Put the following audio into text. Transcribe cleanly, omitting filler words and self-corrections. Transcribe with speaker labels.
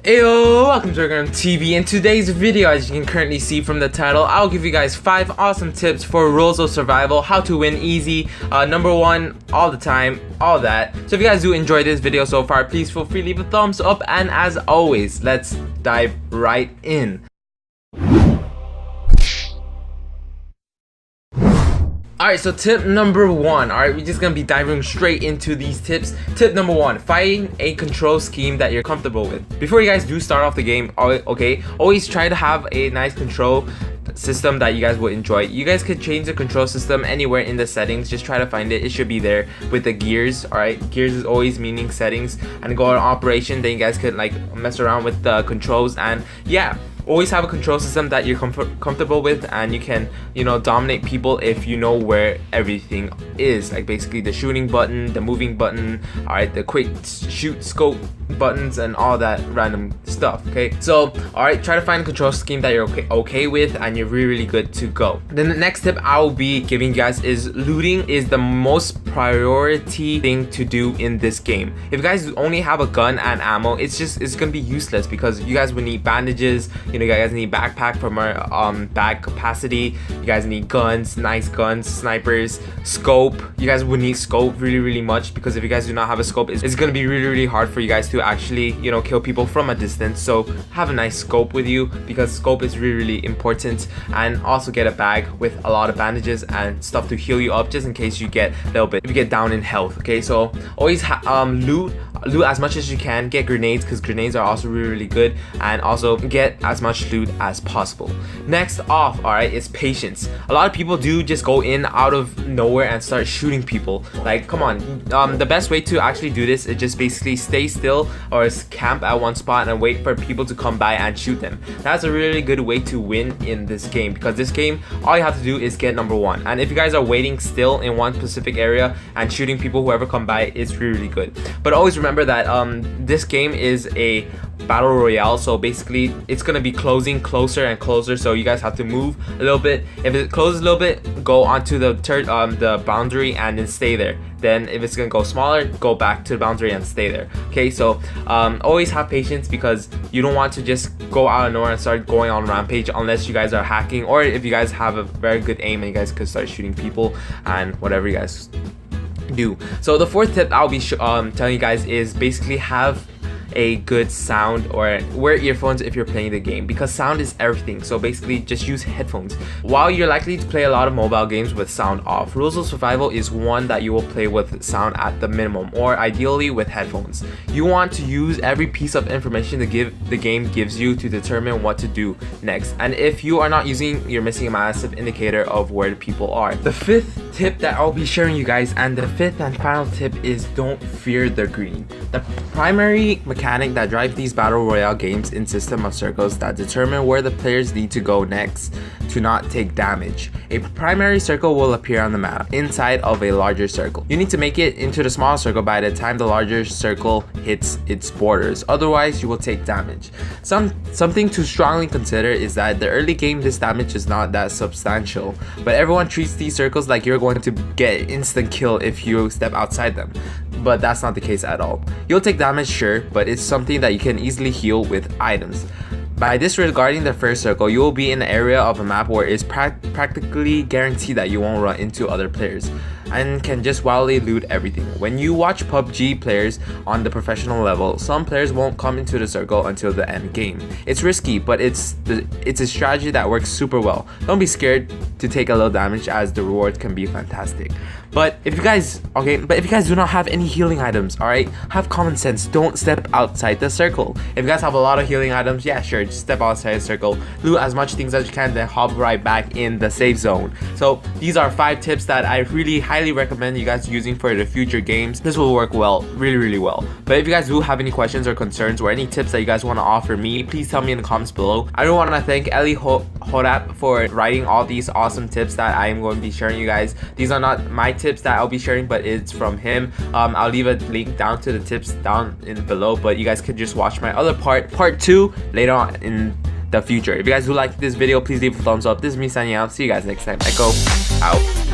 Speaker 1: Ayo, welcome to Echorim TV. In today's video, as you can currently see from the title, I'll give you guys 5 awesome tips for rules of survival, how to win easy, number 1 all the time, all that. So if you guys do enjoy this video so far, please feel free to leave a thumbs up, and as always, let's dive right in. Alright, so tip number 1. Alright, we're just gonna be diving straight into these tips. Tip number 1, find a control scheme that you're comfortable with. Before you guys do start off the game, okay, always try to have a nice control system that you guys would enjoy. You guys could change the control system anywhere in the settings. Just try to find it. It should be there with the gears. Alright, gears is always meaning settings, and go on operation. Then you guys could like mess around with the controls, and yeah, always have a control system that you're comfortable with, and you can, you know, dominate people if you know where everything is. Like basically the shooting button, the moving button, alright, the quick shoot scope buttons, and all that random stuff. Okay, so alright, try to find a control scheme that you're okay with, and you're really good to go. Then the next tip I'll be giving you guys is looting is the most priority thing to do in this game. If you guys only have a gun and ammo, it's gonna be useless, because you guys would need bandages. You know, you guys need backpack for more bag capacity. You guys need guns, nice guns, snipers, scope. You guys would need scope really much, because if you guys do not have a scope, it's gonna be really hard for you guys to actually, you know, kill people from a distance. So have a nice scope with you, because scope is really important. And also get a bag with a lot of bandages and stuff to heal you up, just in case you get a little bit, if you get down in health. Okay, so always loot as much as you can. Get grenades, because grenades are also really good, and also get as much loot as possible. Next off, alright, is patience. A lot of people do just go in out of nowhere and start shooting people. Like, come on. The best way to actually do this is just basically stay still or camp at one spot and wait for people to come by and shoot them. That's a really good way to win in this game, because this game, all you have to do is get number 1. And if you guys are waiting still in one specific area and shooting people whoever come by, it's really good. But always remember that this game is a battle royale, so basically it's gonna be closing closer and closer, so you guys have to move a little bit. If it closes a little bit, go onto the boundary and then stay there. Then if it's gonna go smaller, go back to the boundary and stay there. Okay, so always have patience, because you don't want to just go out of nowhere and start going on rampage unless you guys are hacking, or if you guys have a very good aim and you guys could start shooting people and whatever you guys do. So the 4th tip I'll be telling you guys is basically have a good sound, or wear earphones if you're playing the game, because sound is everything. So basically just use headphones. While you're likely to play a lot of mobile games with sound off, Rules of Survival is one that you will play with sound at the minimum, or ideally with headphones. You want to use every piece of information the game gives you to determine what to do next, and if you are not using, you're missing a massive indicator of where the people are. The 5th tip that I'll be sharing you guys, and the 5th and final tip, is don't fear the green. The primary mechanic that drives these battle royale games in system of circles that determine where the players need to go next to not take damage. A primary circle will appear on the map inside of a larger circle. You need to make it into the small circle by the time the larger circle hits its borders, otherwise you will take damage. Something to strongly consider is that the early game this damage is not that substantial, but everyone treats these circles like you're going to get instant kill if you step outside them. But that's not the case at all. You'll take damage, sure, but it's something that you can easily heal with items. By disregarding the first circle, you will be in an area of a map where it's practically guaranteed that you won't run into other players, and can just wildly loot everything. When you watch PUBG players on the professional level, some players won't come into the circle until the end game. It's risky, but it's a strategy that works super well. Don't be scared to take a little damage, as the reward can be fantastic. But if you guys do not have any healing items, alright, have common sense. Don't step outside the circle. If you guys have a lot of healing items, yeah, sure, just step outside the circle, loot as much things as you can, then hop right back in the safe zone. So these are 5 tips that I really highly recommend you guys using for the future games. This will work well, really well. But if you guys do have any questions or concerns, or any tips that you guys want to offer me, please tell me in the comments below. I do want to thank Eli Horap for writing all these awesome tips that I am going to be sharing you guys. These are not my tips that I'll be sharing, but it's from him. I'll leave a link down to the tips down in below, but you guys could just watch my other part 2 later on in the future. If you guys do like this video, please leave a thumbs up. This is me signing out. See you guys next time. Echo out.